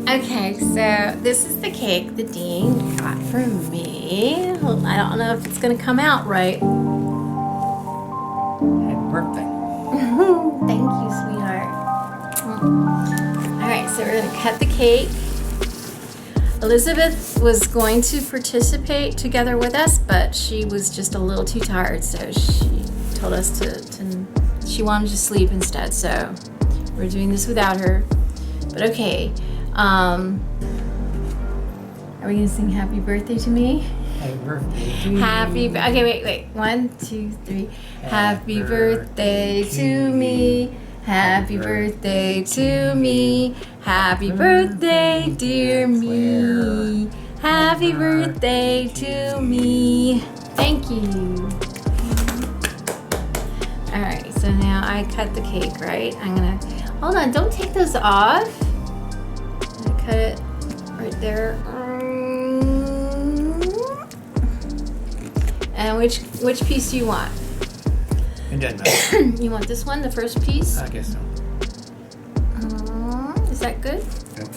Okay, so this is the cake that Dean got for me. I don't know if it's gonna come out right. Happy birthday. Thank you, sweetheart. Alright, so we're gonna cut the cake. Elizabeth was going to participate together with us, but she was just a little too tired, so she told us to she wanted to sleep instead, so we're doing this without her. But okay, are we gonna sing happy birthday to me? Happy birthday to Happy, okay, wait. 1, 2, 3. Happy birthday to me. Happy birthday to me. Happy birthday, dear me. Happy birthday to me. Thank you. All right, so now I cut the cake, right? I'm gonna, hold on, don't take those off. I'm gonna cut it right there. And which piece do you want? It doesn't matter. You want this one, the first piece? I guess so. Is that good? Yep.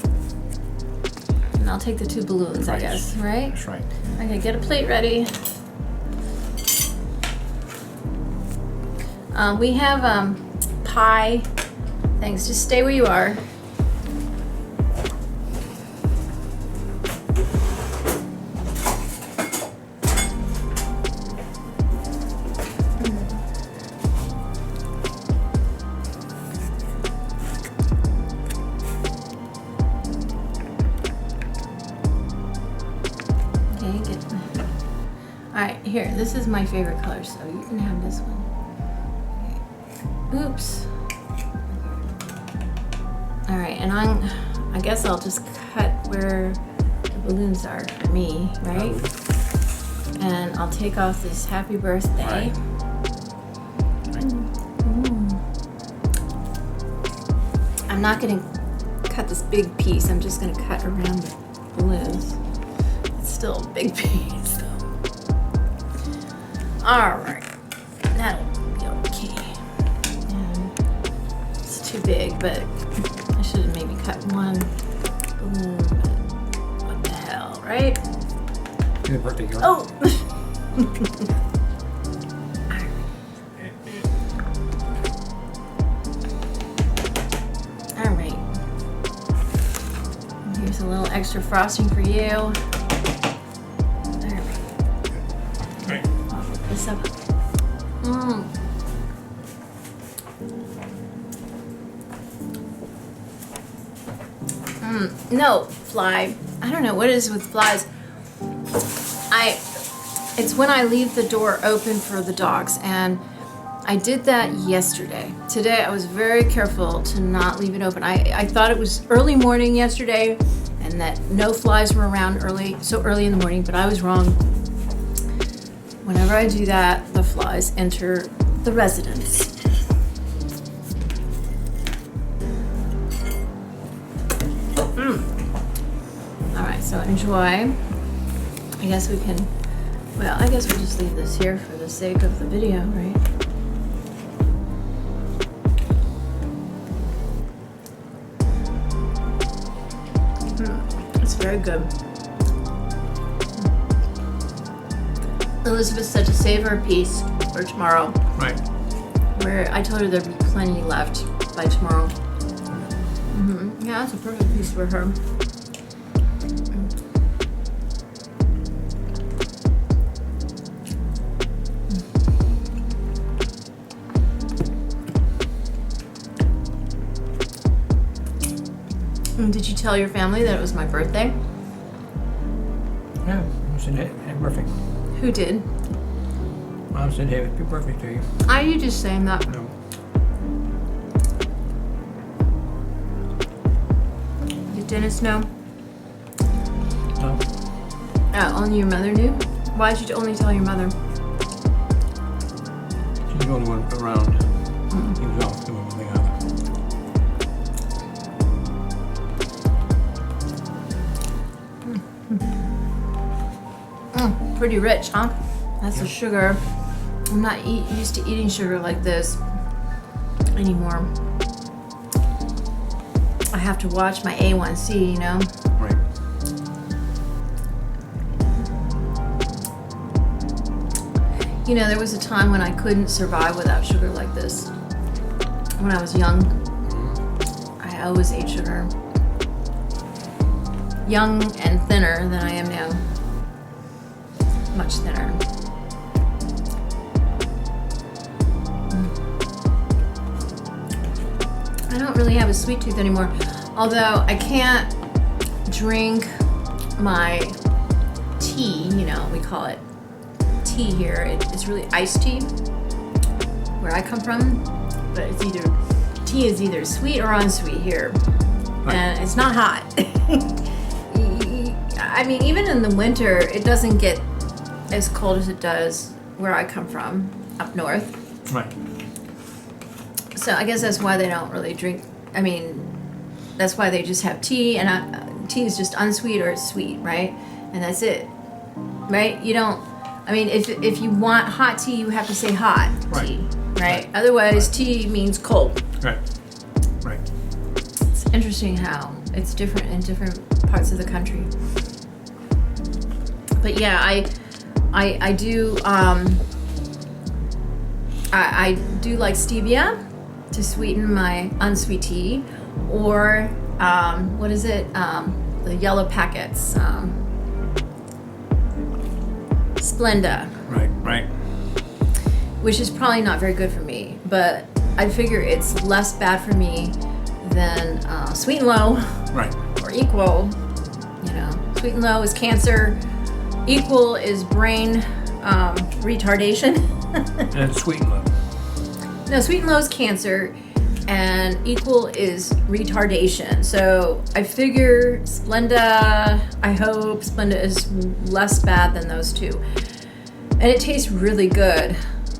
And I'll take the 2 balloons, I Right. guess, right? That's right. Okay, get a plate ready. We have pie. Thanks, just stay where you are. Alright, here, this is my favorite color, so you can have this one. Okay. Oops. Alright, and I guess I'll just cut where the balloons are for me, right? And I'll take off this happy birthday. Right. I'm not gonna cut this big piece, I'm just gonna cut around the balloons. It's still a big piece. Alright, that'll be okay. It's too big, but I should have maybe cut one balloon, but what the hell, right? Happy birthday, girl. Oh! Alright. Here's a little extra frosting for you. This up. No, fly. I don't know what it is with flies. It's when I leave the door open for the dogs, and I did that yesterday. Today I was very careful to not leave it open. I thought it was early morning yesterday and that no flies were around so early in the morning, but I was wrong. Whenever I do that, the flies enter the residence. All right, so enjoy. I guess we'll just leave this here for the sake of the video, right? It's very good. Elizabeth said to save her a piece for tomorrow. Right. Where I told her there'd be plenty left by tomorrow. Yeah, that's a perfect piece for her. Did you tell your family that it was my birthday? Yeah, I said happy birthday. Who did? Mom said happy birthday to you. Are you just saying that? No. Did Dennis know? No. Only your mother knew? Why did you only tell your mother? She's the only one around. He was off doing everything else. Pretty rich, huh? That's the sugar. I'm not used to eating sugar like this anymore. I have to watch my A1C, you know? Right. You know, there was a time when I couldn't survive without sugar like this. When I was young, I always ate sugar. Young and thinner than I am now. Much thinner. I don't really have a sweet tooth anymore. Although I can't drink my tea, you know, we call it tea here. It's really iced tea where I come from, but tea is either sweet or unsweet here. Right. And it's not hot. I mean, even in the winter, it doesn't get as cold as it does where I come from, up north. Right. So I guess that's why they don't really drink. I mean, that's why they just have tea, and tea is just unsweet or it's sweet, right? And that's it, right? You don't. I mean, if you want hot tea, you have to say hot tea, right? Otherwise, tea means cold. Right. Right. It's interesting how it's different in different parts of the country. But yeah, I do I do like stevia to sweeten my unsweet tea, or what is it? The yellow packets, Splenda. Right. Right. Which is probably not very good for me, but I figure it's less bad for me than Sweet and Low. Right. Or Equal. You know, Sweet and Low is cancer. Equal is brain retardation. And sweet and low. No, Sweet and Low is cancer, and Equal is retardation. So I figure Splenda, I hope Splenda is less bad than those two. And it tastes really good.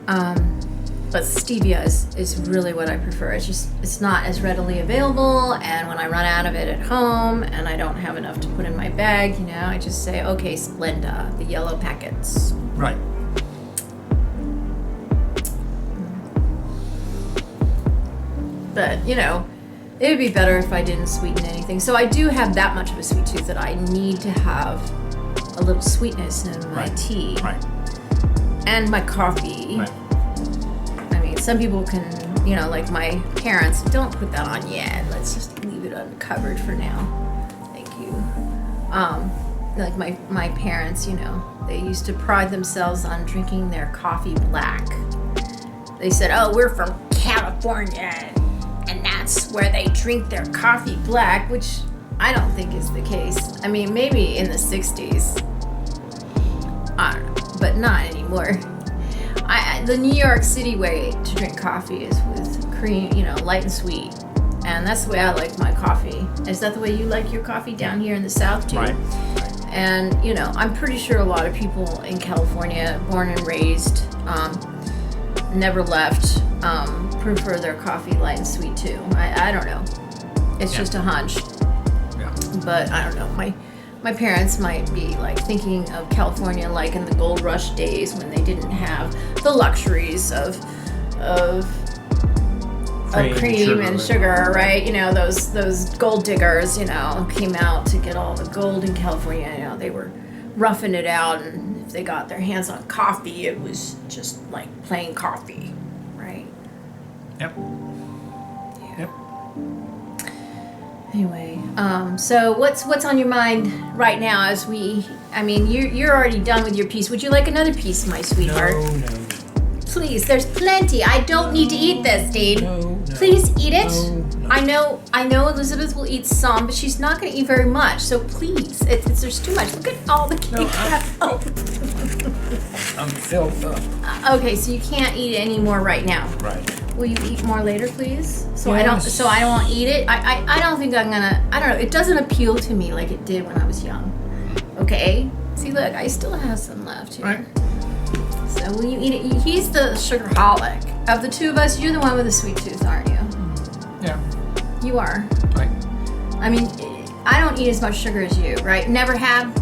But stevia is really what I prefer. It's not as readily available, and when I run out of it at home and I don't have enough to put in my bag, you know, I just say, okay, Splenda, the yellow packets. Right. But, you know, it would be better if I didn't sweeten anything. So I do have that much of a sweet tooth that I need to have a little sweetness in my tea. Right. And my coffee. Right. I mean, some people can, you know, like my parents, don't put that on yet. Let's just leave it uncovered for now. Thank you. Like my parents, you know, they used to pride themselves on drinking their coffee black. They said, oh, we're from California, and that's where they drink their coffee black, which I don't think is the case. I mean, maybe in the 60s. I don't know, but not anymore. The New York City way to drink coffee is with cream, you know, light and sweet. And that's the way I like my coffee. Is that the way you like your coffee down here in the South too? Right. And, you know, I'm pretty sure a lot of people in California, born and raised, never left, prefer their coffee light and sweet too. I don't know. It's just a hunch. Yeah. But I don't know. My parents might be like thinking of California like in the gold rush days when they didn't have the luxuries of cream and sugar, right? You know, those gold diggers, you know, came out to get all the gold in California. You know, they were roughing it out, and if they got their hands on coffee, it was just like plain coffee, right? Yep. Yeah. Yep. Anyway, so what's on your mind right now as you're already done with your piece. Would you like another piece, my sweetheart? No. Please, there's plenty. I don't need to eat this, Dean. No. Please eat it. No. I know Elizabeth will eat some, but she's not going to eat very much. So please, there's too much. Look at all the cake. I'm filled up. Okay, so you can't eat any more right now. Right. Will you eat more later, please? So Yes. I won't eat it. I don't think I'm gonna. I don't know. It doesn't appeal to me like it did when I was young. Okay. See, look, I still have some left here. Right. So will you eat it? He's the sugarholic of the two of us. You're the one with the sweet tooth, aren't you? Yeah. You are. Right. I mean, I don't eat as much sugar as you, right? Never have,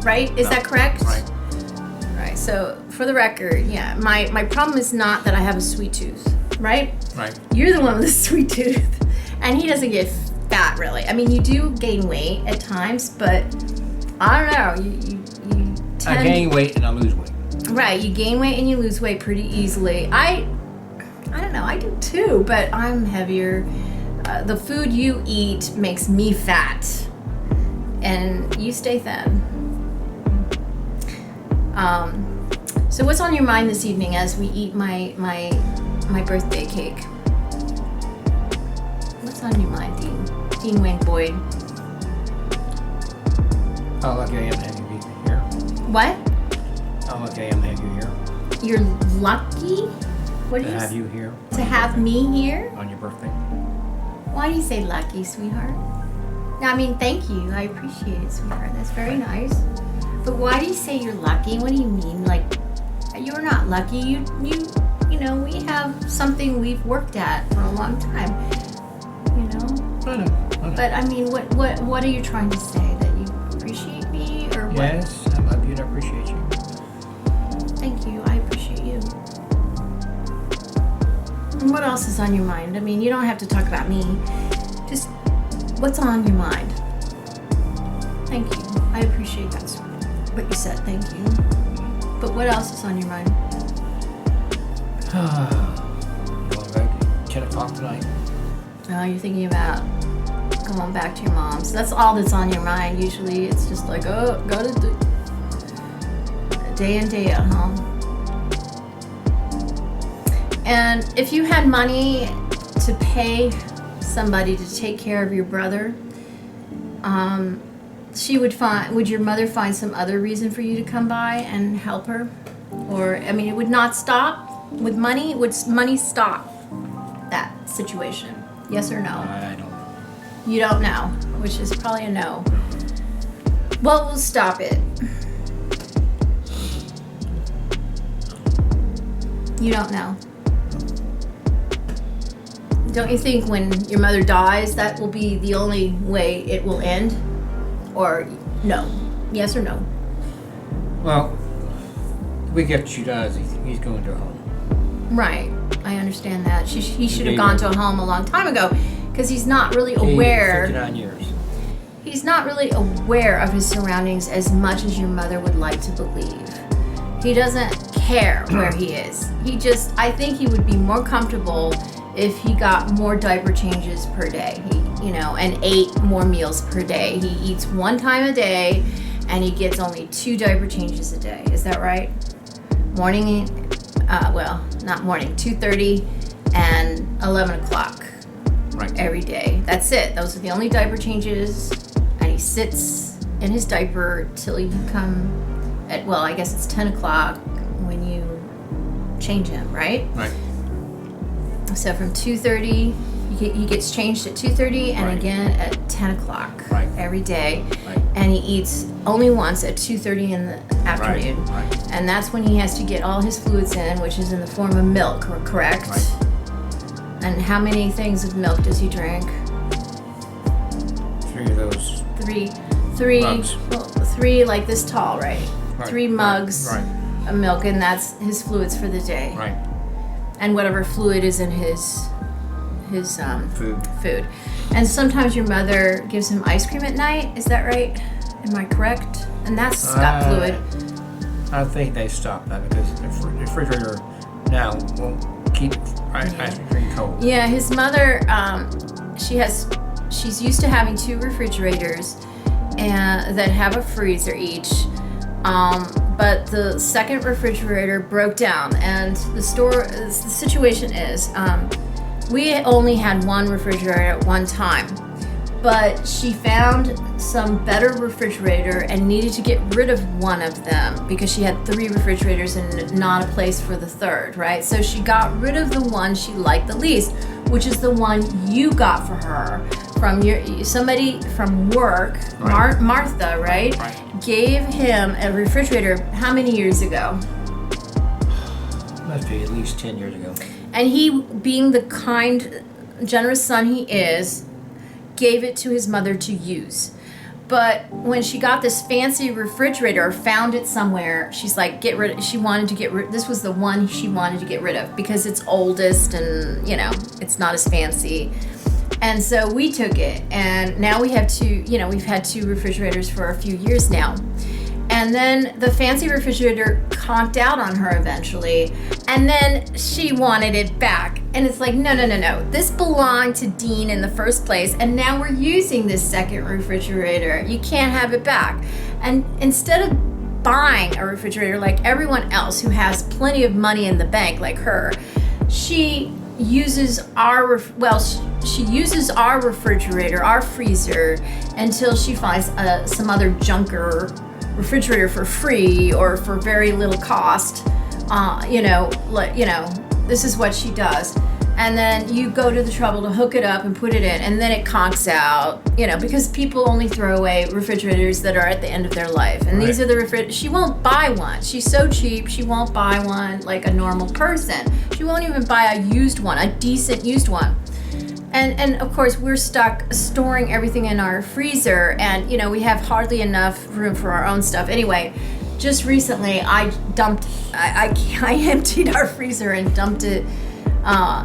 right? Is that correct? Right. Right. So for the record, yeah, my problem is not that I have a sweet tooth, right? Right. You're the one with the sweet tooth, and he doesn't get fat Not really. I mean, you do gain weight at times, but I don't know. You tend... I gain weight and I lose weight. Right, you gain weight and you lose weight pretty easily. I don't know, I do too, but I'm heavier. The food you eat makes me fat, and you stay thin. So what's on your mind this evening as we eat my birthday cake? What's on your mind, Dean Wayne Boyd? Oh, lucky I am having you here. What? Oh, lucky I am having you here. You're lucky? What do To you have you here. To have me here? On your birthday. Why do you say lucky, sweetheart? No, I mean, thank you. I appreciate it, sweetheart. That's very nice. But why do you say you're lucky? What do you mean? Like, you're not lucky. You know, we have something we've worked at for a long time. You know? I know. But I mean, what are you trying to say? That you appreciate me, or what? Yes, I love you and I appreciate you. Thank you. I appreciate you. And what else is on your mind? I mean, you don't have to talk about me. Just what's on your mind? Thank you. I appreciate that. What you said. Thank you. But what else is on your mind? Going back at 10 o'clock tonight. Oh, you're thinking about going back to your mom's. That's all that's on your mind. Usually it's just like, oh, go to day in, day out home. And if you had money to pay somebody to take care of your brother, would your mother find some other reason for you to come by and help her? Or, I mean, it would not stop with money? Would money stop that situation? Yes or no? I don't know. You don't know, which is probably a no. What will stop it? You don't know. Don't you think when your mother dies, that will be the only way it will end? Or no? Yes or no? Well, the week after she dies, he's going to a home. Right. I understand that. He should have gone to a home a long time ago, because he's not really aware. 59 years. He's not really aware of his surroundings as much as your mother would like to believe. He doesn't care where he is. I think he would be more comfortable if he got more diaper changes per day, and ate more meals per day. He eats one time a day, and he gets only 2 diaper changes a day. Is that right? Morning, not morning, 2:30 and 11 o'clock. Right. Every day. That's it. Those are the only diaper changes, and he sits in his diaper till you come at, I guess it's 10 o'clock when you change him, right? Right. So from 2:30, he gets changed at 2:30 and Right. again at 10 o'clock every day. Right. And he eats only once at 2:30 in the afternoon. Right. And that's when he has to get all his fluids in, which is in the form of milk, correct? Right. And how many things of milk does he drink? 3 of those. Three Mugs. well, 3 like this tall, right? Right. 3 mugs Right. of milk, and that's his fluids for the day. Right. And whatever fluid is in his Food. And sometimes your mother gives him ice cream at night. Is that right? Am I correct? And that's got fluid. I think they stopped that because the refrigerator now won't keep ice cream cold. Yeah, his mother, she's used to having 2 refrigerators that have a freezer each. But the second refrigerator broke down, and the situation is, we only had 1 refrigerator at one time, but she found some better refrigerator and needed to get rid of one of them because she had 3 refrigerators and not a place for the third, right? So she got rid of the one she liked the least, which is the one you got for her from somebody from work, Right. Martha, right? Gave him a refrigerator how many years ago? Must be at least 10 years ago. And he, being the kind, generous son he is, gave it to his mother to use. But when she got this fancy refrigerator, found it somewhere, she's like, this was the one she wanted to get rid of because it's oldest and, it's not as fancy. And so we took it, and now we have we've had 2 refrigerators for a few years now. And then the fancy refrigerator conked out on her eventually, and then she wanted it back. And it's like, no. This belonged to Dean in the first place, and now we're using this second refrigerator. You can't have it back. And instead of buying a refrigerator like everyone else who has plenty of money in the bank like her, she uses our refrigerator, our freezer, until she finds some other junker refrigerator for free or for very little cost. This is what she does. And then you go to the trouble to hook it up and put it in, and then it conks out, because people only throw away refrigerators that are at the end of their life. And these are the refrigerators. She won't buy one. She's so cheap, she won't buy one like a normal person. She won't even buy a used one, a decent used one. And of course, we're stuck storing everything in our freezer, and we have hardly enough room for our own stuff. Anyway, just recently I emptied our freezer and dumped it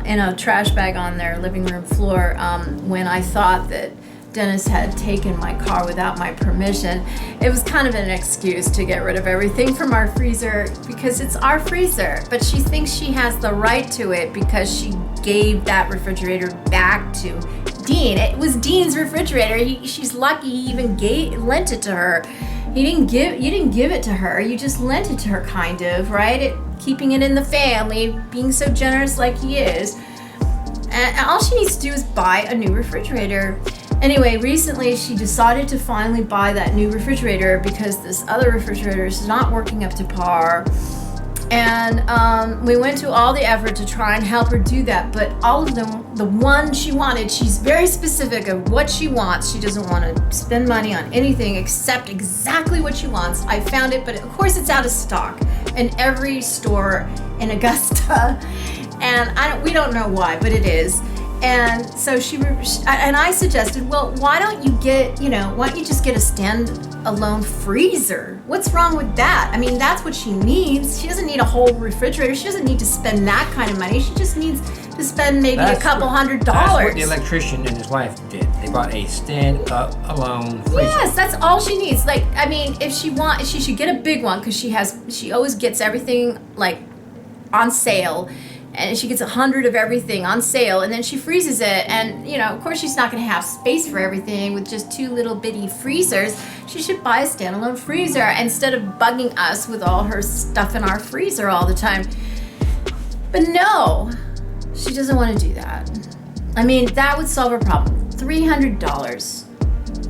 in a trash bag on their living room floor when I thought that Dennis had taken my car without my permission. It was kind of an excuse to get rid of everything from our freezer because it's our freezer, but she thinks she has the right to it because she gave that refrigerator back to Dean. It was Dean's refrigerator. She's lucky he even lent it to her. You didn't give it to her. You just lent it to her, kind of, right? Keeping it in the family, being so generous like he is. And all she needs to do is buy a new refrigerator. Anyway, recently she decided to finally buy that new refrigerator because this other refrigerator is not working up to par. And we went to all the effort to try and help her do that, but all of them, the one she wanted, she's very specific of what she wants. She doesn't want to spend money on anything except exactly what she wants. I found it, but of course it's out of stock in every store in Augusta, and we don't know why, but it is. And so I suggested, well, why don't you just get a stand-alone freezer? What's wrong with that? I mean, that's what she needs. She doesn't need a whole refrigerator. She doesn't need to spend that kind of money. She just needs to spend maybe a couple $100. That's what the electrician and his wife did. They bought a stand-alone freezer. Yes, that's all she needs. Like, I mean, if she should get a big one because she always gets everything like on sale. And she gets 100 of everything on sale, and then she freezes it. And, of course, she's not going to have space for everything with just 2 little bitty freezers. She should buy a standalone freezer instead of bugging us with all her stuff in our freezer all the time. But no, she doesn't want to do that. I mean, that would solve her problem. $300.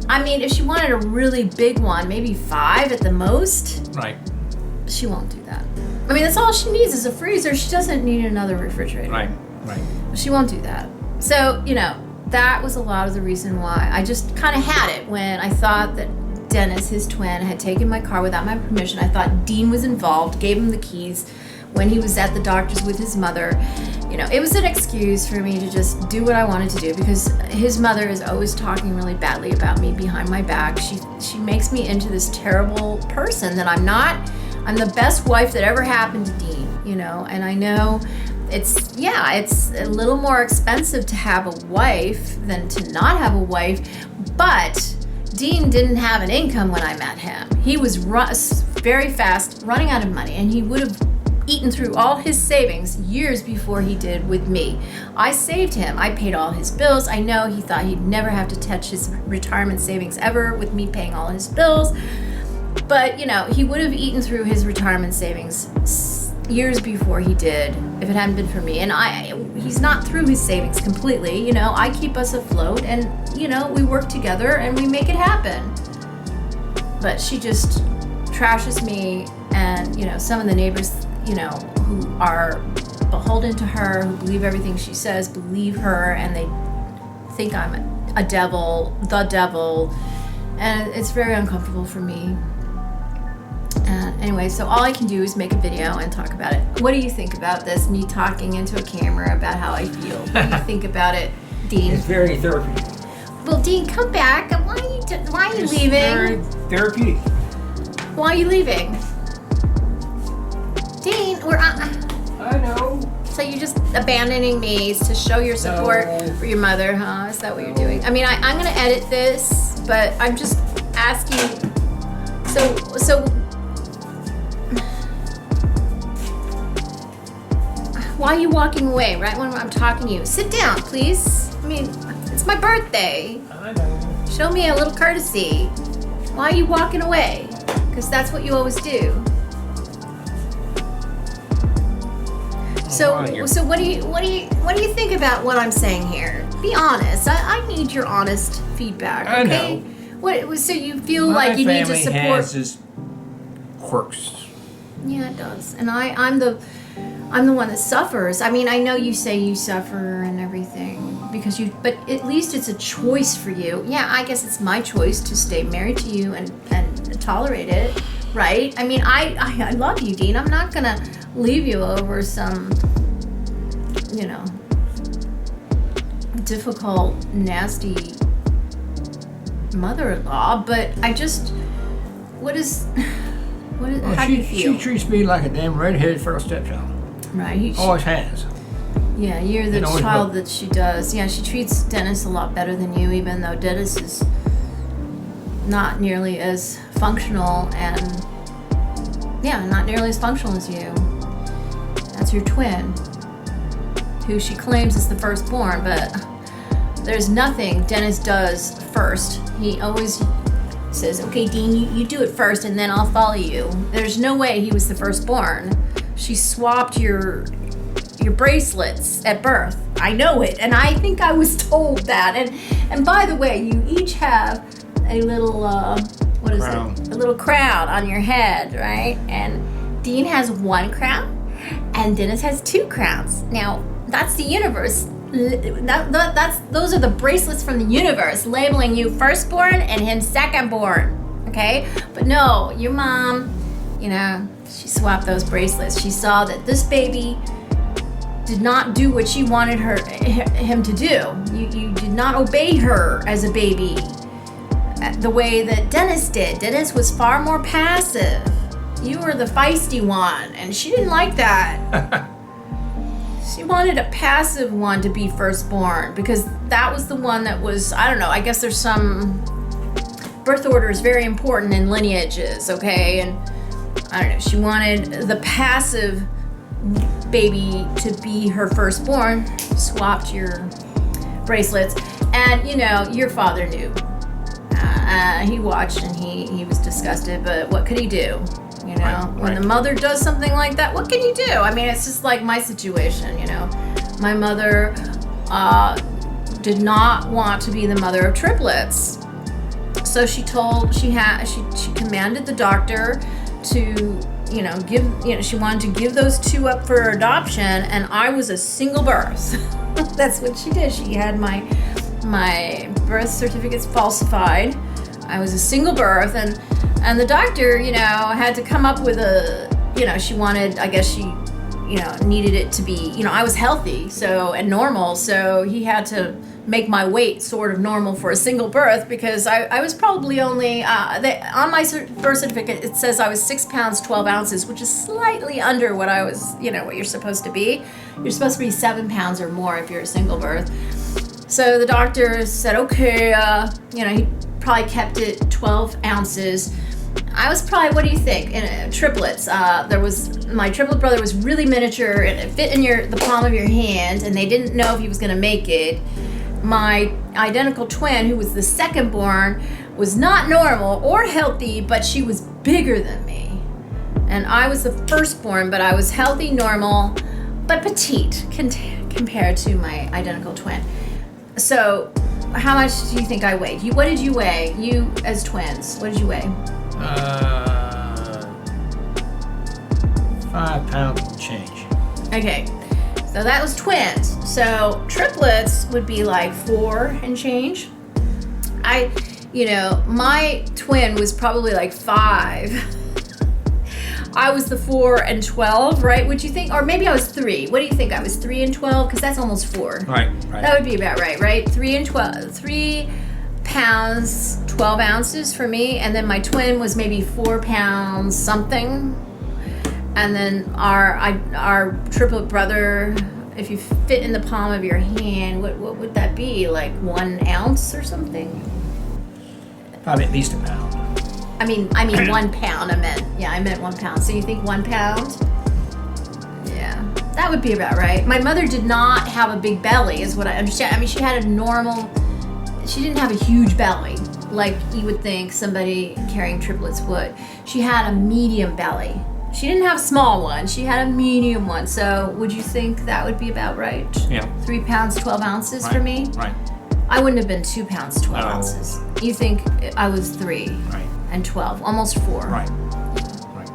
I mean, if she wanted a really big one, maybe 5 at the most. Right. She won't do that. I mean, that's all she needs is a freezer. She doesn't need another refrigerator. Right. She won't do that. So, that was a lot of the reason why I just kind of had it when I thought that Dennis, his twin, had taken my car without my permission. I thought Dean was involved, gave him the keys when he was at the doctor's with his mother. It was an excuse for me to just do what I wanted to do because his mother is always talking really badly about me behind my back. She makes me into this terrible person that I'm not. I'm the best wife that ever happened to Dean, and I know it's a little more expensive to have a wife than to not have a wife, but Dean didn't have an income when I met him. He was very fast, running out of money, and he would have eaten through all his savings years before he did with me. I saved him. I paid all his bills. I know he thought he'd never have to touch his retirement savings ever with me paying all his bills. But, he would have eaten through his retirement savings years before he did if it hadn't been for me. And he's not through his savings completely. I keep us afloat and, we work together and we make it happen. But she just trashes me and, some of the neighbors, who are beholden to her, who believe everything she says, believe her, and they think I'm a devil, the devil. And it's very uncomfortable for me. Anyway, so all I can do is make a video and talk about it. What do you think about this, me talking into a camera about how I feel? What do you think about it, Dean? It's very therapeutic. Well, Dean, come back. Why are you leaving? Very therapeutic. Why are you leaving? Dean, we're on. I know. So you're just abandoning me to show your support for your mother, huh? Is that what you're doing? I mean, I'm gonna edit this, but I'm just asking. So why are you walking away right when I'm talking to you? Sit down, please. I mean, it's my birthday. I know. Show me a little courtesy. Why are you walking away? Because that's what you always do. So what do you think about what I'm saying here? Be honest. I need your honest feedback. Okay? I know. What? So you feel like you need to support? My family has its quirks. Yeah, it does. And I'm the one that suffers. I mean, I know you say you suffer and everything because but at least it's a choice for you. Yeah, I guess it's my choice to stay married to you and tolerate it, right? I mean, I love you, Dean. I'm not gonna leave you over some, difficult, nasty mother-in-law, but I just, how do you feel? She treats me like a damn redheaded first stepchild. Right. Always has. Yeah, you're the child that she does. Yeah, she treats Dennis a lot better than you, even though Dennis is not nearly as functional not nearly as functional as you. That's your twin, who she claims is the firstborn, but there's nothing Dennis does first. He always says, okay, Dean, you do it first and then I'll follow you. There's no way he was the firstborn. She swapped your bracelets at birth. I know it, and I think I was told that. And by the way, you each have a little, crown. A little crown on your head, right? And Dean has one crown, and Dennis has two crowns. Now, that's the universe. Those are the bracelets from the universe labeling you firstborn and him secondborn, okay? But no, your mom, she swapped those bracelets. She saw that this baby did not do what she wanted him to do. You did not obey her as a baby the way that Dennis did. Dennis was far more passive. You were the feisty one, and she didn't like that. She wanted a passive one to be firstborn because that was the one that was, I don't know, I guess there's some birth order is very important in lineages, okay? And I don't know, she wanted the passive baby to be her firstborn, swapped your bracelets, and your father knew. He watched and he was disgusted, but what could he do? Right. When the mother does something like that, what can you do? I mean, it's just like my situation, My mother did not want to be the mother of triplets. So she commanded the doctor to, she wanted to give those two up for adoption, and I was a single birth. That's what she did. She had my birth certificates falsified. I was a single birth, and the doctor, had to come up with she wanted, I guess she, needed it to be, I was healthy, and normal, so he had to make my weight sort of normal for a single birth because I was probably only, on my birth certificate, it says I was 6 pounds, 12 ounces, which is slightly under what I was, what you're supposed to be. You're supposed to be 7 pounds or more if you're a single birth. So the doctor said, okay, he probably kept it 12 ounces. I was probably, what do you think, in triplets? My triplet brother was really miniature, and it fit in the palm of your hand, and they didn't know if he was going to make it. My identical twin, who was the secondborn, was not normal or healthy, but she was bigger than me. And I was the firstborn, but I was healthy, normal, but petite compared to my identical twin. So, how much do you think I weighed? What did you weigh? You as twins, what did you weigh? 5 pounds and change. Okay, so that was twins. So triplets would be like 4 and change. My twin was probably like 5. I was the 4 and 12, right? Would you think? Or maybe I was 3. What do you think? I was 3 and 12? Because that's almost 4. Right. That would be about right? 3 and 12. 3 pounds, 12 ounces for me. And then my twin was maybe 4 pounds something. And then our triplet brother, if you fit in the palm of your hand, what would that be? Like 1 ounce or something? Probably at least a pound. I mean 1 pound. I meant 1 pound. So you think 1 pound? Yeah, that would be about right. My mother did not have a big belly, is what I understand. I mean, she had a normal. She didn't have a huge belly like you would think somebody carrying triplets would. She had a medium belly. She didn't have a small one. She had a medium one. So would you think that would be about right? Yeah. 3 pounds, 12 ounces Right. for me? Right. I wouldn't have been 2 pounds, 12 No. ounces. You think I was 3 Right. and 12, almost 4. Right. Right.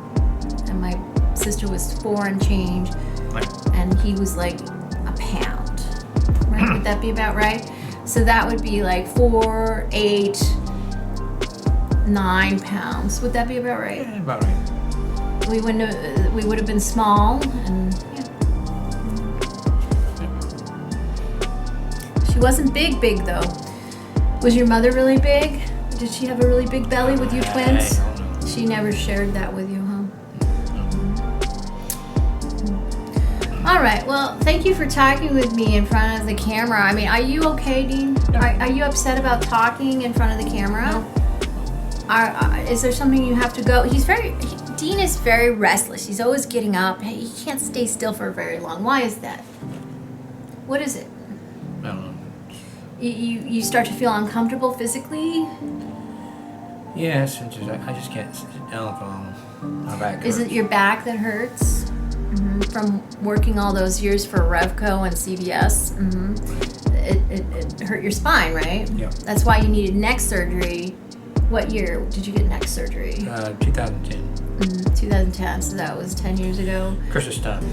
And my sister was 4 and change, Right. and he was like a pound. Right? Would that be about right? So that would be like 4, 8, 9 pounds. Would that be about right? Yeah, about right. We would have been small, and yeah. She wasn't big though. Was your mother really big? Did she have a really big belly with you twins? I don't know. She never shared that with you, huh? All right. Well, thank you for talking with me in front of the camera. I mean, are you okay, Dean? No. Are you upset about talking in front of the camera? No. Is there something you have to go? Dean is very restless. He's always getting up. He can't stay still for very long. Why is that? What is it? I don't know. You start to feel uncomfortable physically? Yes, I just can't sit down for long. My back hurts. Is it your back that hurts? From working all those years for Revco and CVS? It hurt your spine, right? Yeah. That's why you needed neck surgery. What year did you get neck surgery? 2010. 2010, so that was 10 years ago. Christmas time.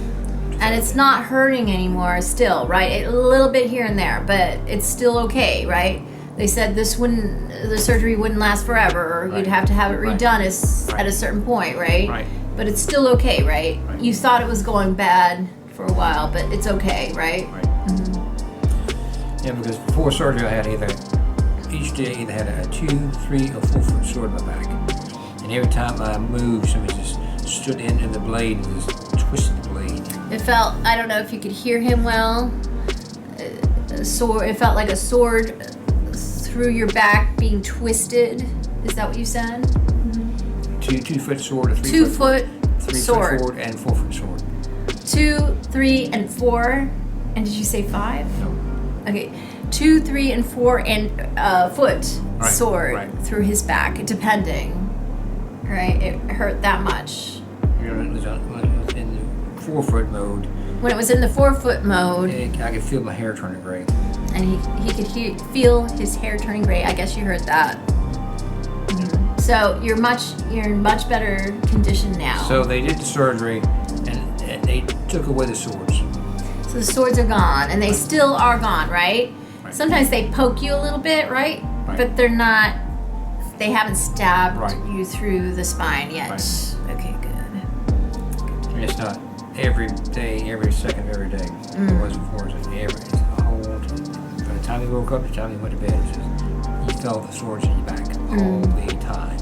And it's not hurting anymore still, right? A little bit here and there, but it's still okay, right? They said the surgery wouldn't last forever, or Right. you'd have to have it Right. redone Right. at a certain point, right? Right. But it's still okay, right? Right. You thought it was going bad for a while, but it's okay, right? Right. Yeah, because before surgery I had each day either had a 2, 3, or 4 foot sword in my back. And every time I moved, somebody just stood into the blade and just twisted the blade. It felt, I don't know if you could hear him well, it felt like a sword through your back being twisted. Is that what you said? 2 foot sword, a 3 2 foot, foot 3 sword. foot sword, and 4 foot sword. 2, 3, and 4. And did you say 5? No. Okay. 2, 3, and 4 and foot Right, sword right. through his back, depending. Right? It hurt that much. You know, it was in the 4 foot mode. When it was in the 4 foot mode, I could feel my hair turning gray. and he could feel his hair turning gray. I guess you heard that. So you're in much better condition now. So they did the surgery, and they took away the swords. So the swords are gone, and they still are gone, right? Right. Sometimes they poke you a little bit, right? Right. But they're not. They haven't stabbed Right. you through the spine yet. Right. Okay, good. And it's not every day, every second of every day. It was before. It's it's the whole time. By the time he woke up, the time he went to bed, it's just, you felt the swords in your back all the time.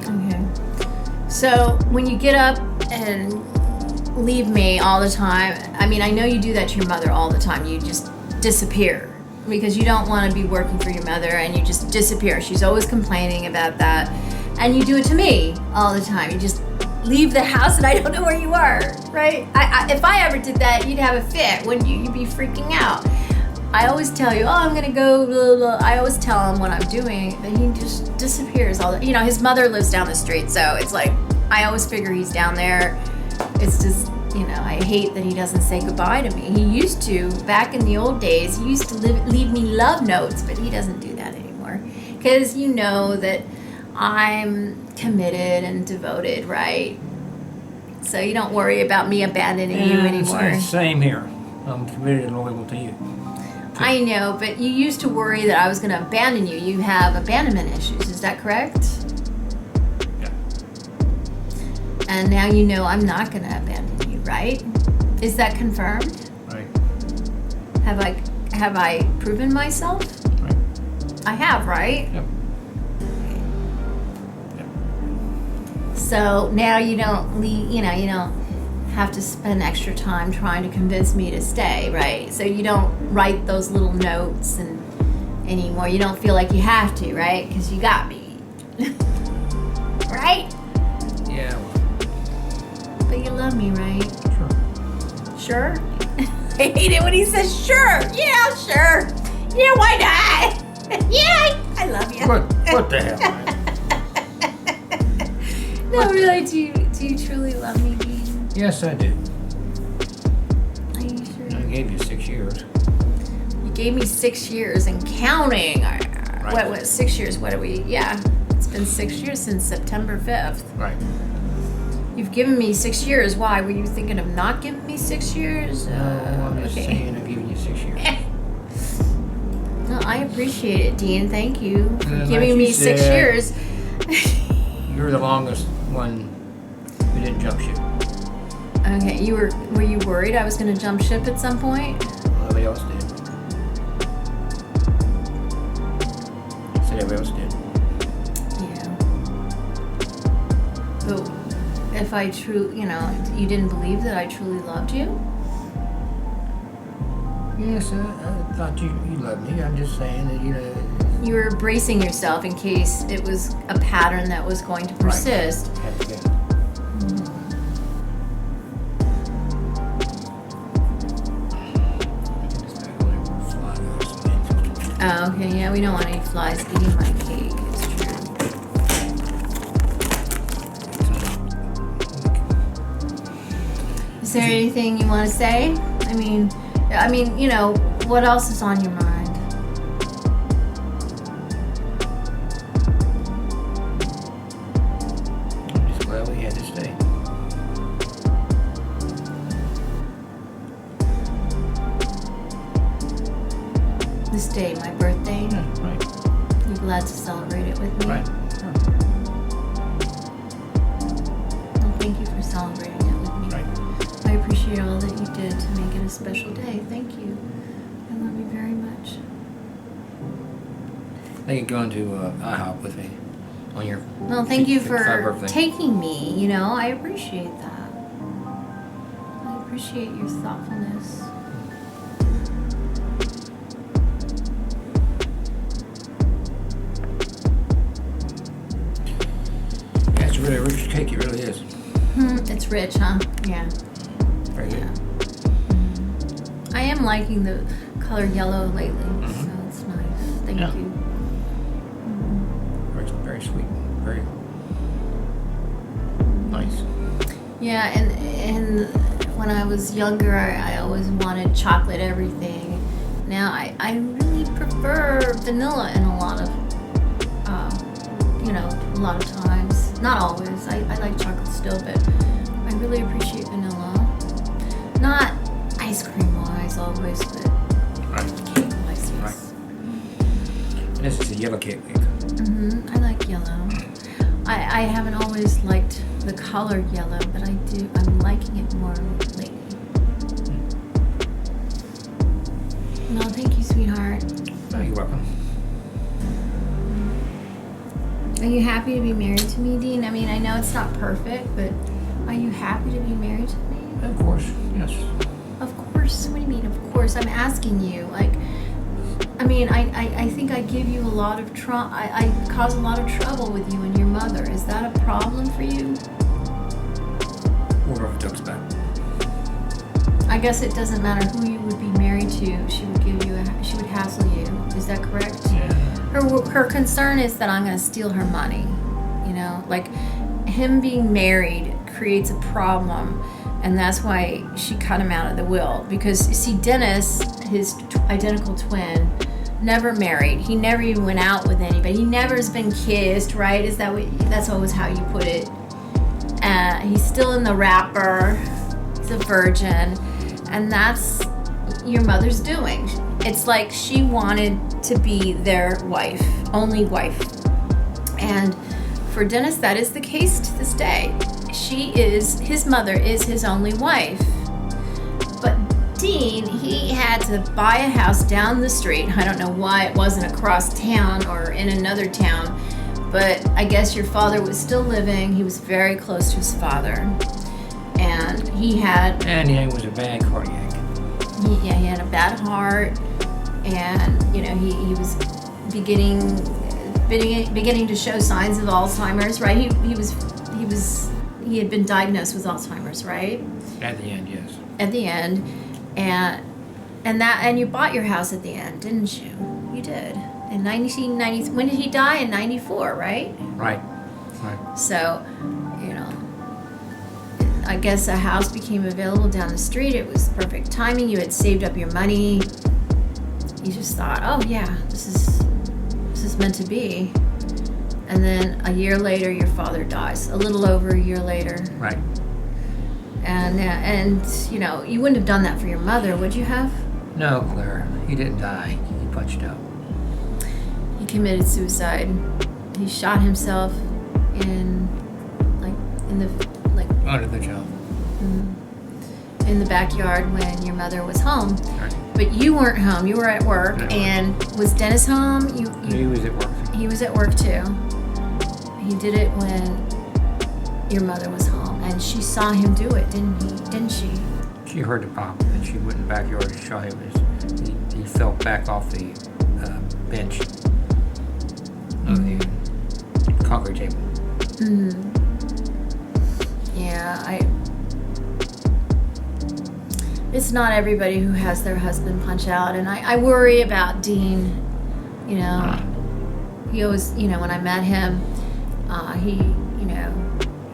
Okay. So when you get up and leave me all the time, I mean, I know you do that to your mother all the time. You just disappear because you don't want to be working for your mother, and you just disappear. She's always complaining about that. And you do it to me all the time. You just leave the house and I don't know where you are, right? If I ever did that, you'd have a fit, wouldn't you? You'd be freaking out. I always tell you, oh, I'm gonna go, blah, blah. I always tell him what I'm doing, but he just disappears all the, his mother lives down the street, so it's like, I always figure he's down there. It's just, I hate that he doesn't say goodbye to me. He used to, back in the old days, he used to leave me love notes, but he doesn't do that anymore. Because you know that I'm committed and devoted, right? So you don't worry about me abandoning you anymore. It's same here. I'm committed and loyal to you. I know, but you used to worry that I was going to abandon you. You have abandonment issues, is that correct? Yeah. And now you know I'm not going to abandon you, right? Is that confirmed? Right. Have I proven myself? Right. I have, right? Yep. So now you don't leave, you don't have to spend extra time trying to convince me to stay, right? So you don't write those little notes and anymore. You don't feel like you have to, right? Because you got me. Right? Yeah. But you love me, right? Sure. Sure? I hate it when he says sure. Yeah, sure. Yeah, why not? Yeah, I love you. What the hell? No, really, do you truly love me, Dean? Yes, I do. Are you sure? I gave you 6 years. You gave me 6 years and counting. What, 6 years? What are we? Yeah, it's been 6 years since September 5th. Right. You've given me 6 years. Why? Were you thinking of not giving me 6 years? No, I'm just saying I've given you 6 years. No, I appreciate it, Dean. Thank you for Like giving you me 6 years. You're the longest one who didn't jump ship. Okay, were you worried I was going to jump ship at some point? Everybody else did. Said everybody else did. Yeah. But if I you didn't believe that I truly loved you? Yes, I thought you loved me. I'm just saying that, You were bracing yourself in case it was a pattern that was going to persist. Right. Yeah. Oh, okay, yeah, we don't want any flies eating my cake. It's true. Is there anything you want to say? I mean, what else is on your mind? I'm just glad we had to stay. This day, my birthday. Yeah, right. You glad to celebrate it with me? Right. Well, thank you for celebrating it with me. Right. I appreciate all that you did to make it a special day. Thank you. I love you very much. Thank you going to IHOP with me on your. Well, thank you 65th for birthday. taking me. I appreciate that. I appreciate your thoughtfulness. Yeah, it's a really rich cake. It really is. It's rich, huh? Yeah. Very good. I am liking the color yellow lately, Mhm. so it's nice. Thank Yeah. you. Very, very sweet. Very nice. Yeah, and when I was younger, I always wanted chocolate everything. Now I really prefer vanilla in a lot of times. Not always. I like chocolate still, but I really appreciate vanilla. Not ice cream wise always, but Right. cake wise, yes. Right. And this is a yellow cake. I like yellow. I haven't always liked the color yellow, but I'm liking it more lately. No, thank you, sweetheart. Oh, you're welcome. Are you happy to be married to me, Dean? I mean, I know it's not perfect, but are you happy to be married to me? Of course, yes. Of course. What do you mean, of course? I'm asking you. I think I give you a lot of I cause a lot of trouble with you and your mother. Is that a problem for you? Order of ducks back. I guess it doesn't matter who you would be married to. She would hassle you. Is that correct? Yeah. Her concern is that I'm going to steal her money. Like him being married creates a problem, and that's why she cut him out of the will. Because see, Dennis, his identical twin, never married. He never even went out with anybody. He never has been kissed, right? That's always how you put it. He's still in the wrapper. He's a virgin, and that's your mother's doing. It's like she wanted to be their wife, only wife. And for Dennis, that is the case to this day. His mother is his only wife. But Dean, he had to buy a house down the street. I don't know why it wasn't across town or in another town, But I guess your father was still living. He was very close to his father. And he had... And he was a bad cardiac. He had a bad heart. And, you know, he was beginning to show signs of Alzheimer's, right? He had been diagnosed with Alzheimer's, right? At the end, yes. At the end. And you bought your house at the end, didn't you? You did. In 1990, when did he die? In 94, right? Right. So, you know, I guess a house became available down the street. It was perfect timing. You had saved up your money. You just thought, oh yeah, this is meant to be. And then a year later, your father dies. A little over a year later. Right. And you know, you wouldn't have done that for your mother, would you have? No, Claire. He didn't die. He punched out. He committed suicide. He shot himself Under the job. In the backyard when your mother was home. Right. But you weren't home. You were at work. No. And was Dennis home? He was at work. He was at work too. He did it when your mother was home, and she saw him do it, didn't she? She heard the pop, and she went in the backyard and saw him. He fell back off the bench of the concrete table. Yeah, it's not everybody who has their husband punch out, and I worry about Dean. You know, he always, you know, when I met him,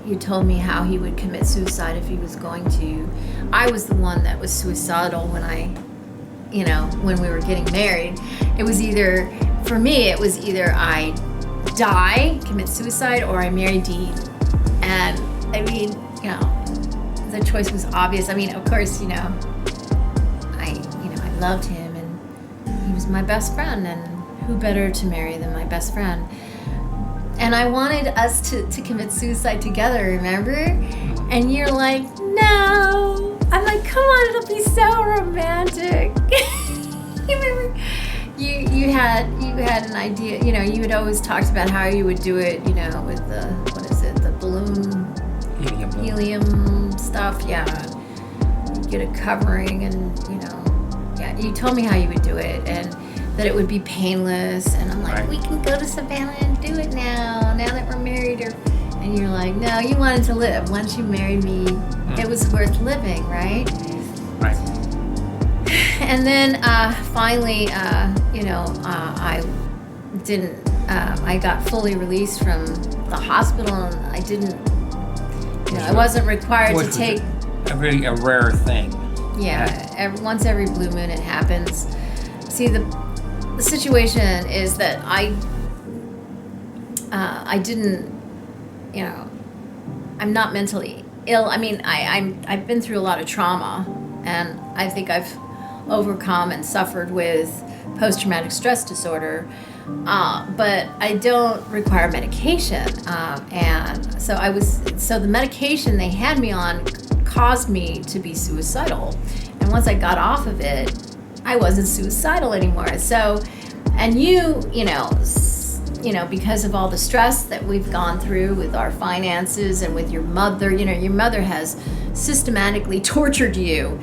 he told me how he would commit suicide if he was going to. I was the one that was suicidal when when we were getting married. It was either, for me, it was either I die, commit suicide, or I marry Dean. And I mean, you know, the choice was obvious. I mean, of course, I loved him, and he was my best friend, and who better to marry than my best friend? And I wanted us to commit suicide together, remember? And you're like, no. I'm like, come on, it'll be so romantic. You remember? You had an idea, you had always talked about how you would do it, with the balloon, helium stuff, yeah. You get a covering and, yeah, you told me how you would do it and that it would be painless. And I'm like, right. We can go to Savannah and do it now that we're married. And you're like, no, you wanted to live. Once you married me, it was worth living, right? Right. And then finally, I got fully released from the hospital, and I didn't, I wasn't required to take. A rare thing. Yeah, once every blue moon it happens. See, the situation is that I didn't, I'm not mentally ill. I mean, I've been through a lot of trauma, and I think I've overcome and suffered with post-traumatic stress disorder, but I don't require medication, and so the medication they had me on caused me to be suicidal, and once I got off of it, I wasn't suicidal anymore. So, and because of all the stress that we've gone through with our finances and with your mother, your mother has systematically tortured you,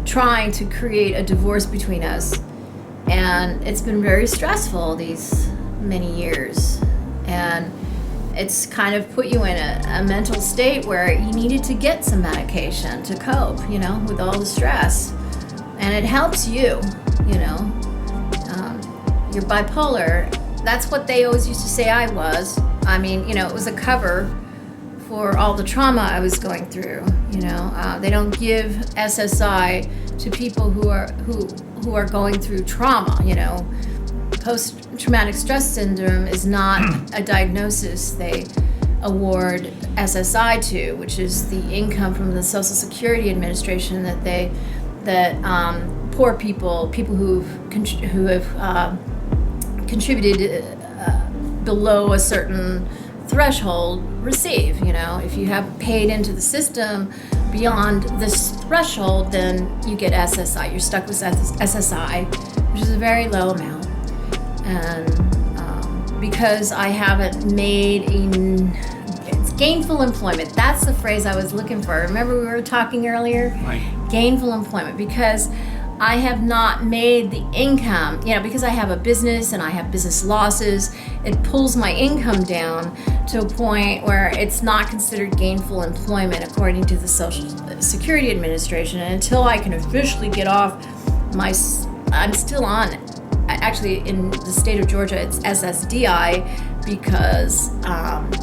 trying to create a divorce between us. And it's been very stressful these many years. And it's kind of put you in a mental state where you needed to get some medication to cope, with all the stress. And it helps you, you're bipolar. That's what they always used to say I was. I mean, it was a cover for all the trauma I was going through. They don't give SSI to people who are going through trauma. Post-traumatic stress syndrome is not a diagnosis they award SSI to, which is the income from the Social Security Administration that poor people who have contributed below a certain threshold receive. If you have paid into the system beyond this threshold, then you get SSI. You're stuck with SSI, which is a very low amount. And because I haven't made it's gainful employment. That's the phrase I was looking for. Remember we were talking earlier? Right. Gainful employment, because I have not made the income, because I have a business and I have business losses, it pulls my income down to a point where it's not considered gainful employment according to the Social Security Administration. And until I can officially get off I'm still on, actually in the state of Georgia, it's SSDI because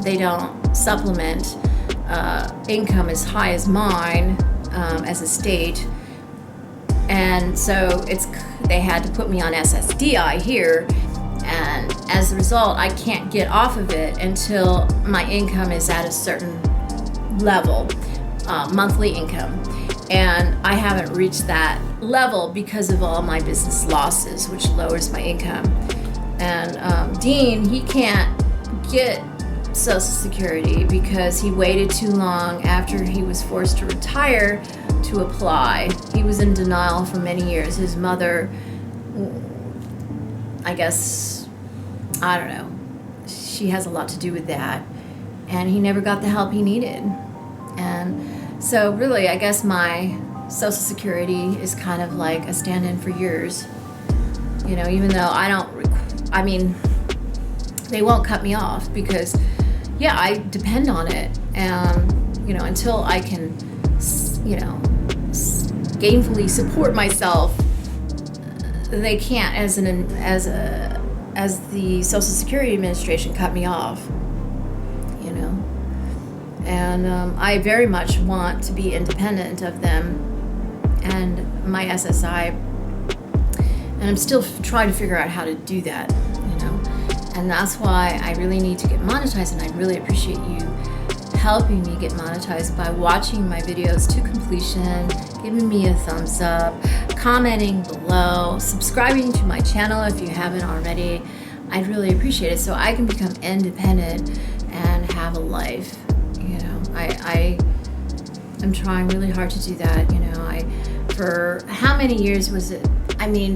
they don't supplement income as high as mine as a state. And so they had to put me on SSDI here, and as a result, I can't get off of it until my income is at a certain level, monthly income. And I haven't reached that level because of all my business losses, which lowers my income. And Dean, he can't get Social Security because he waited too long after he was forced to retire to apply. He was in denial for many years. His mother, I don't know, she has a lot to do with that. And he never got the help he needed. And so really, I guess my Social Security is kind of like a stand-in for yours. Even though they won't cut me off because, I depend on it. And, until I can, gainfully support myself, they can't, as the Social Security Administration, cut me off. And I very much want to be independent of them and my SSI, and I'm still trying to figure out how to do that, and that's why I really need to get monetized, and I really appreciate you helping me get monetized by watching my videos to completion, giving me a thumbs up, commenting below, subscribing to my channel if you haven't already. I'd really appreciate it so I can become independent and have a life. I'm trying really hard to do that. For how many years was it?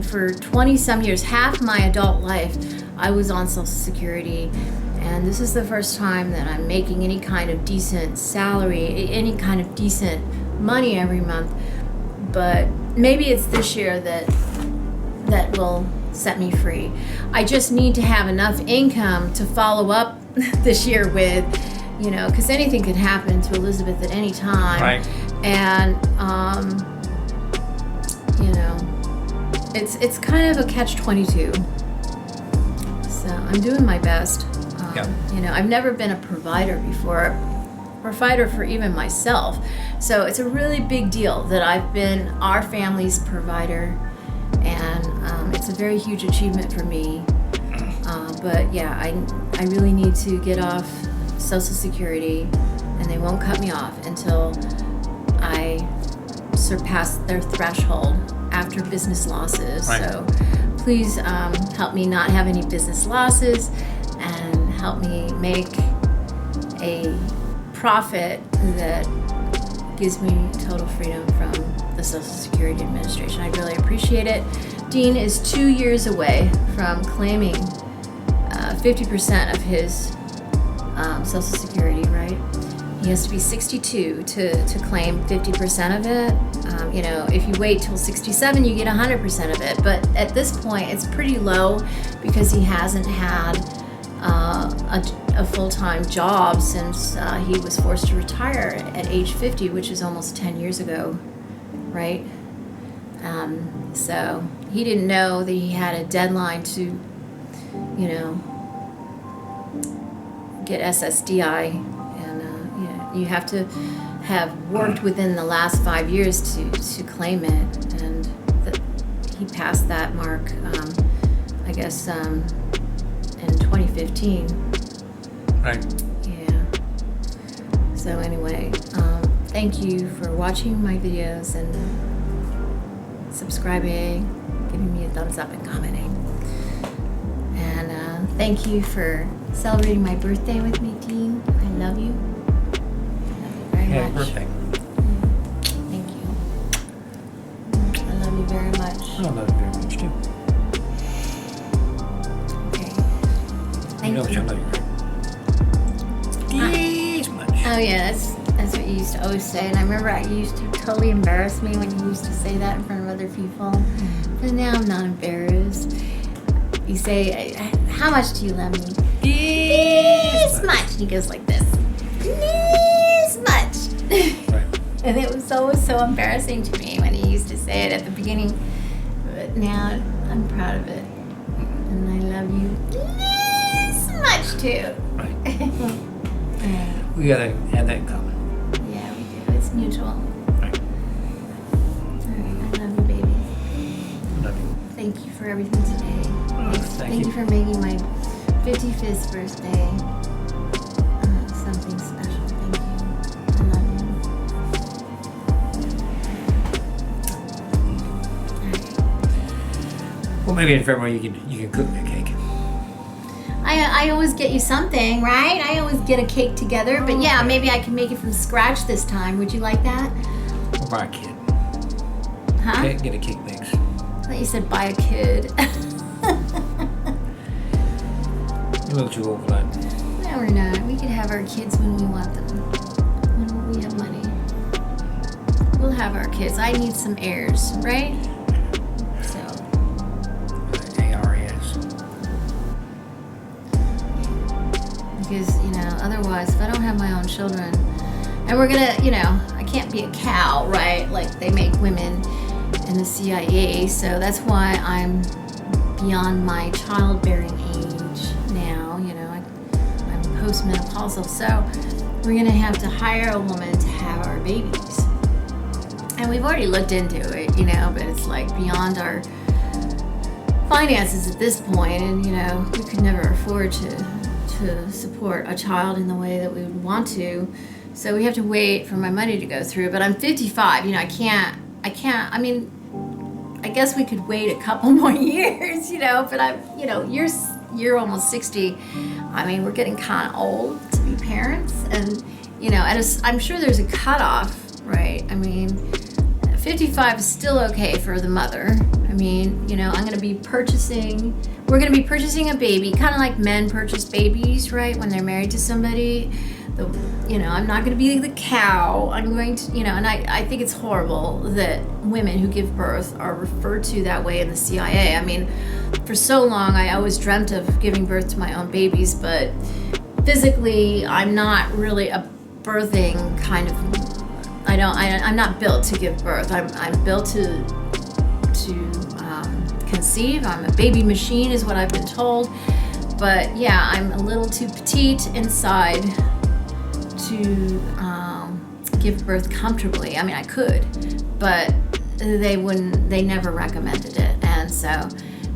For 20 some years, half my adult life, I was on Social Security, and this is the first time that I'm making any kind of decent salary, any kind of decent money every month. But maybe it's this year that will set me free. I just need to have enough income to follow up this year with, because anything could happen to Elisabeth at any time. Right. And, it's kind of a catch-22. So I'm doing my best. I've never been a provider before, provider for even myself. So it's a really big deal that I've been our family's provider, and it's a very huge achievement for me. But I really need to get off Social Security, and they won't cut me off until I surpass their threshold after business losses. Right. So please help me not have any business losses and help me make a profit that gives me total freedom from the Social Security Administration. I really appreciate it. Dean is 2 years away from claiming 50% of his Social Security, right? He has to be 62 to claim 50% of it. If you wait till 67, you get 100% of it. But at this point, it's pretty low because he hasn't had a full-time job since he was forced to retire at age 50, which is almost 10 years ago, right? So he didn't know that he had a deadline to, get SSDI, and you have to have worked within the last 5 years to claim it, and he passed that mark, I guess, in 2015. Right. Yeah. So anyway, thank you for watching my videos and subscribing, giving me a thumbs up, and commenting. And thank you for celebrating my birthday with me, Dean. I love you. I love you very much. Happy birthday. Thank you. I love you very much. I love you very much too. Okay. You know what I love you, right? This much. Oh yeah, that's what you used to always say, and I remember I used to totally embarrass me when you used to say that in front of other people. But now I'm not embarrassed. You say, "How much do you love me?" This much. And he goes like this. This much. Right. And it was always so embarrassing to me when he used to say it at the beginning. But now I'm proud of it, and I love you this much too. Right. We gotta have that in common. Yeah, we do. It's mutual. Right. All right, I love you, baby. Love you. Thank you for everything today. Thank you. For making my 55th birthday something special. Thank you. I love you. All right. Well, maybe in February you can cook me a cake. I always get you something, right? I always get a cake together, but yeah, maybe I can make it from scratch this time. Would you like that? Or buy a kid. Huh? Get a cake mix. I thought you said buy a kid. You're a little too old for that. No, we're not. We could have our kids when we want them. When we have money. We'll have our kids. I need some heirs, right? So. ARS. Because, otherwise, if I don't have my own children, and we're gonna, I can't be a cow, right? Like they make women in the CIA, so that's why I'm beyond my childbearing age now. I'm postmenopausal, so we're gonna have to hire a woman to have our babies. And we've already looked into it, but it's like beyond our finances at this point, and we could never afford to support a child in the way that we would want to. So we have to wait for my money to go through. But I'm 55, I can't, I guess we could wait a couple more years, but you're almost 60. We're getting kind of old to be parents. And, I'm sure there's a cutoff, right? 55 is still okay for the mother. I'm going to be we're going to be purchasing a baby, kind of like men purchase babies, right? When they're married to somebody, I'm not going to be the cow. I'm going to, and I think it's horrible that women who give birth are referred to that way in the CIA. For so long, I always dreamt of giving birth to my own babies, but physically, I'm not really a birthing kind of, I'm not built to give birth. I'm built to conceive. I'm a baby machine is what I've been told. But yeah, I'm a little too petite inside to give birth comfortably. I could, but they never recommended it. And so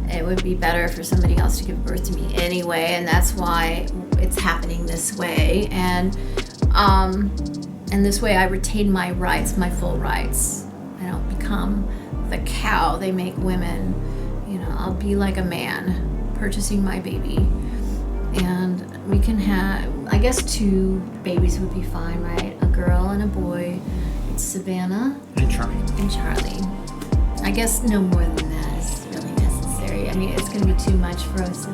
it would be better for somebody else to give birth to me anyway. And that's why it's happening this way. And this way I retain my rights, my full rights. I don't become the cow they make women. I'll be like a man purchasing my baby, and we can have, I guess 2 babies would be fine, right? A girl and a boy. It's Savannah And Charlie. I guess no more than that is really necessary. It's going to be too much for us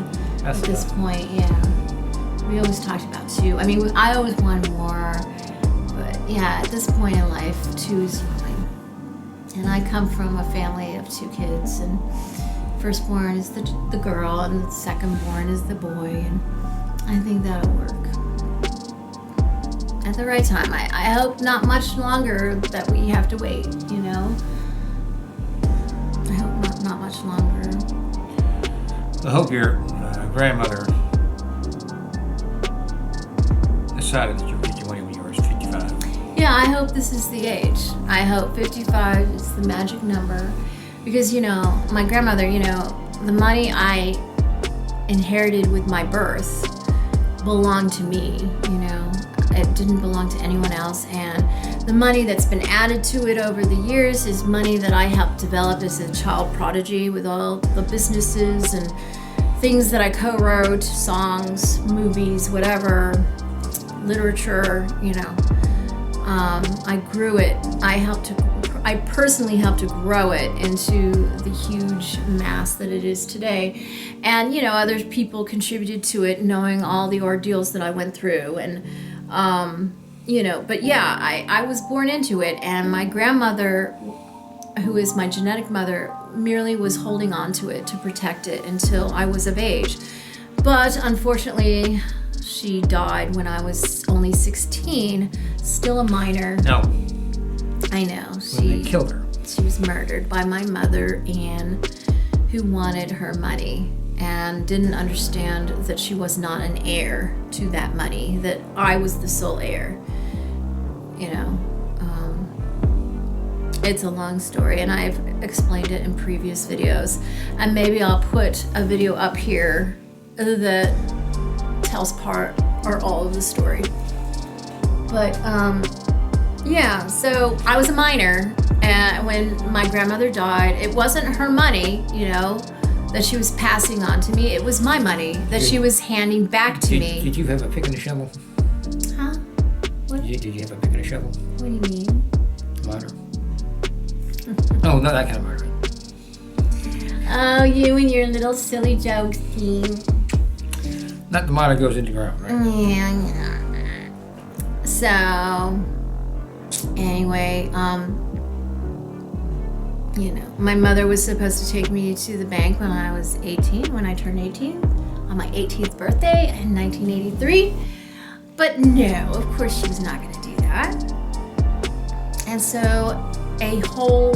at this point. Yeah, we always talked about 2. I always wanted more, but yeah, at this point in life, 2 is fine. And I come from a family of 2 kids, and firstborn is the girl, and the secondborn is the boy, and I think that'll work at the right time. I hope not much longer that we have to wait, I hope not much longer. I hope your grandmother decided that you would get your money when you were 55. Yeah, I hope this is the age. I hope 55 is the magic number. Because, my grandmother, the money I inherited with my birth belonged to me, It didn't belong to anyone else. And the money that's been added to it over the years is money that I helped develop as a child prodigy with all the businesses and things that I co-wrote, songs, movies, whatever, literature, I grew it. I helped to I personally helped to grow it into the huge mass that it is today. And, you know, other people contributed to it, knowing all the ordeals that I went through. And, you know, but yeah, I was born into it. And my grandmother, who is my genetic mother, merely was holding on to it to protect it until I was of age. But unfortunately, she died when I was only 16, still a minor. No. I know. When they killed her. She was murdered by my mother, Anne, who wanted her money and didn't understand that she was not an heir to that money, that I was the sole heir. You know, it's a long story, and I've explained it in previous videos. And maybe I'll put a video up here that tells part or all of the story. But yeah, so I was a minor, and when my grandmother died, it wasn't her money, you know, that she was passing on to me. It was my money that she was handing back to me. Did you have a pick and a shovel? Huh? What? Did you have a pick and a shovel? What do you mean? Murder. Oh, not that kind of murder. Oh, you and your little silly jokes, Dean. Not the monitor goes into the ground, right? Yeah. So, anyway, you know, my mother was supposed to take me to the bank when I was 18, when I turned 18, on my 18th birthday in 1983. But no, of course she was not going to do that. And so a whole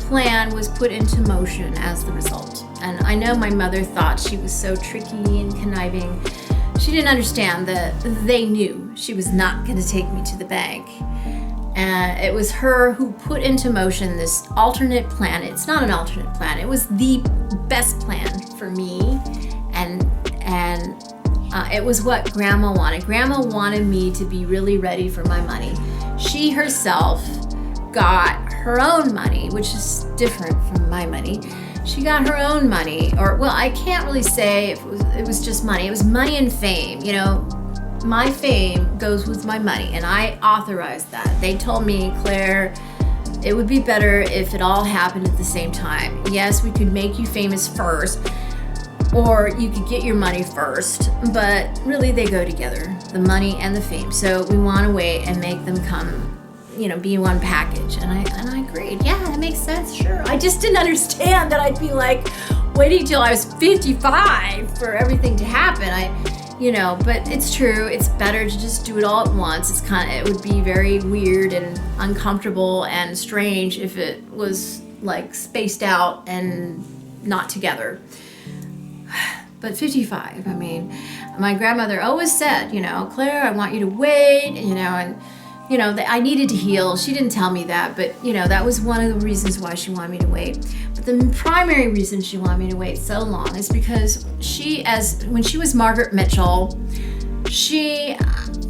plan was put into motion as the result. And I know my mother thought she was so tricky and conniving. She didn't understand that they knew she was not going to take me to the bank. And it was her who put into motion this alternate plan. It's not an alternate plan. It was the best plan for me. And it was what Grandma wanted. Grandma wanted me to be really ready for my money. She herself got her own money, which is different from my money. She got her own money, or, well, I can't really say if it was just money. It was money and fame. You know, my fame goes with my money, and I authorized that. They told me, Claire, it would be better if it all happened at the same time. Yes, we could make you famous first, or you could get your money first, but really they go together, the money and the fame. So we want to wait and make them come, you know, be one package. And I agreed. Yeah, that makes sense. Sure. I just didn't understand that I'd be like waiting till I was 55 for everything to happen. You know, but it's true. It's better to just do it all at once. It would be very weird and uncomfortable and strange if it was like spaced out and not together. But 55, I mean, my grandmother always said, you know, Claire, I want you to wait, you know, and you know, I needed to heal. She didn't tell me that, but you know, that was one of the reasons why she wanted me to wait. But the primary reason she wanted me to wait so long is because when she was Margaret Mitchell, she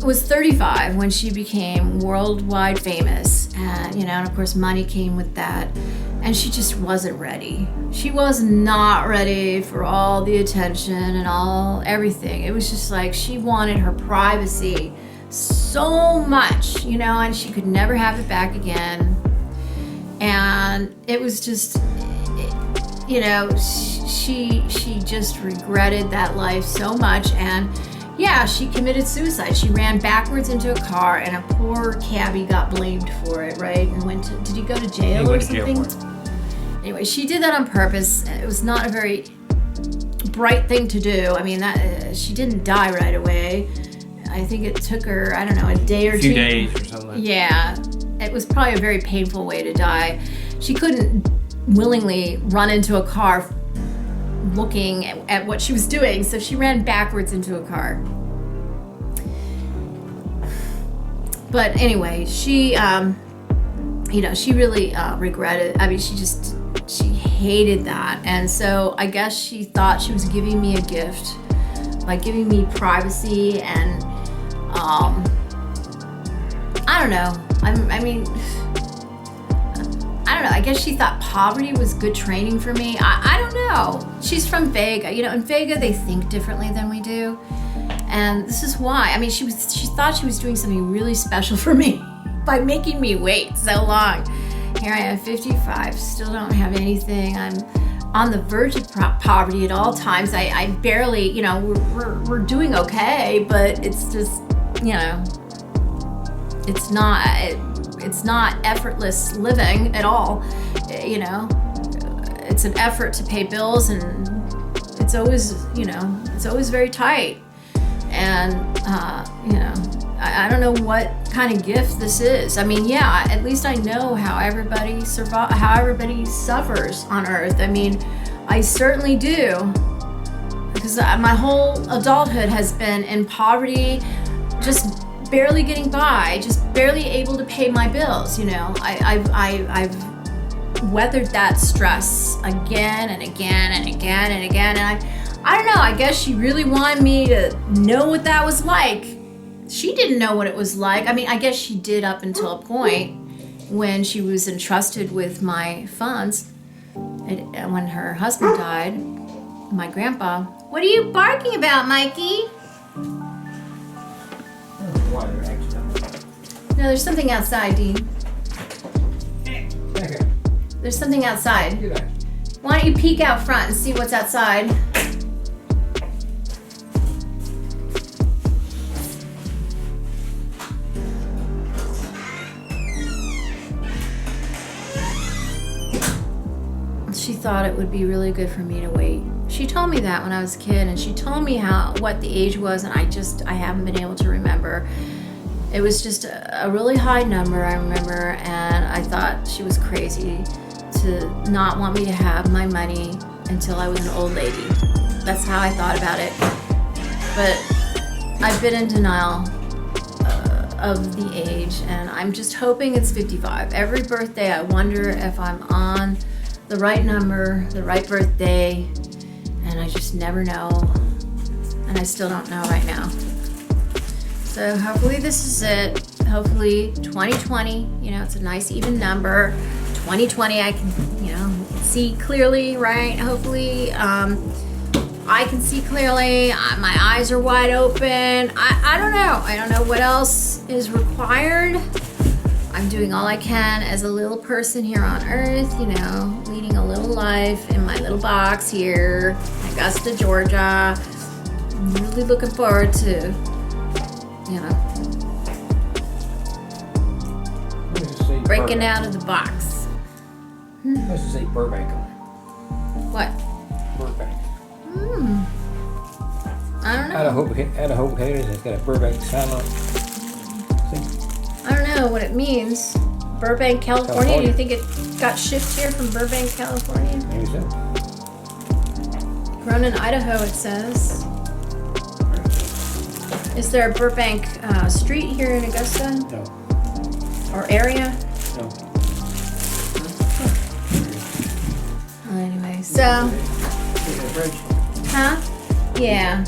was 35 when she became worldwide famous. And, you know, and of course money came with that. And she just wasn't ready. She was not ready for all the attention and everything. It was just like she wanted her privacy so much, you know, and she could never have it back again. And it was just, you know, she just regretted that life so much. And yeah, she committed suicide. She ran backwards into a car, and a poor cabbie got blamed for it, right? And did he go to jail or something? Anyway, she did that on purpose. It was not a very bright thing to do. I mean, she didn't die right away. I think it took her, I don't know, a day or two. A few days or something like that. Yeah, it was probably a very painful way to die. She couldn't willingly run into a car looking at what she was doing, so she ran backwards into a car. But anyway, she, you know, she really regretted, I mean, she hated that. And so I guess she thought she was giving me a gift by giving me privacy and I don't know. I mean, I don't know. I guess she thought poverty was good training for me. I don't know. She's from Vega. You know, in Vega they think differently than we do. And this is why. I mean, she thought she was doing something really special for me by making me wait so long. here I am, 55, still don't have anything. I'm on the verge of poverty at all times. I barely, you know, we're doing okay, but it's just, you know, it's not effortless living at all. You know, it's an effort to pay bills, and it's always, you know, it's always very tight. And you know, I don't know what kind of gift this is. I mean, yeah, at least I know how everybody suffers on earth. I mean, I certainly do, because my whole adulthood has been in poverty, just barely getting by, just barely able to pay my bills. You know, I've weathered that stress again and again and again and again, and I don't know, I guess she really wanted me to know what that was like. She didn't know what it was like. I mean, I guess she did up until a point when she was entrusted with my funds, and when her husband died, my grandpa. What are you barking about, Mikey? No, there's something outside, Dean. There's something outside. Why don't you peek out front and see what's outside? She thought it would be really good for me to wait. She told me that when I was a kid, and she told me what the age was, and I haven't been able to remember. It was just a really high number, I remember, and I thought she was crazy to not want me to have my money until I was an old lady. That's how I thought about it. But I've been in denial of the age, and I'm just hoping it's 55. Every birthday I wonder if I'm on the right number, the right birthday, and I just never know, and I still don't know right now. So hopefully this is it. Hopefully 2020, you know, it's a nice even number. 2020 I can, you know, see clearly, right? Hopefully I can see clearly. My eyes are wide open. I don't know. I don't know what else is required. I'm doing all I can as a little person here on earth, you know, leading a little life in my little box here, Augusta, Georgia. I'm really looking forward to, you know, breaking out of the box. Let's just say Burbank on What? it. Burbank. I don't know. Out of Hope Haters, it's got a Burbank sign on it. See? I don't know what it means. Burbank, California. Do you think it got shipped here from Burbank, California? Maybe so. Grown in Idaho, it says. Is there a Burbank street here in Augusta? No. Or area? No. Well, anyway, so. Huh? Yeah.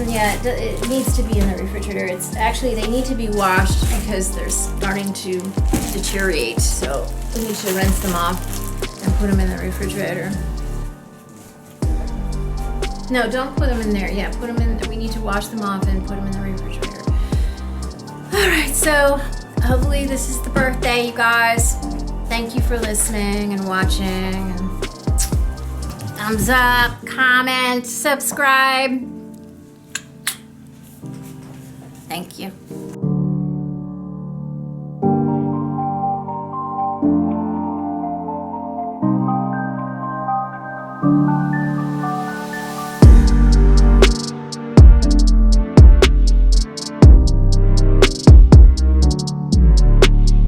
Yeah, it needs to be in the refrigerator. It's actually, they need to be washed because they're starting to deteriorate. So we need to rinse them off and put them in the refrigerator. No, don't put them in there. Yeah, put them in. We need to wash them off and put them in the refrigerator. All right, so hopefully this is the birthday, you guys. Thank you for listening and watching. And thumbs up, comment, subscribe. Thank you.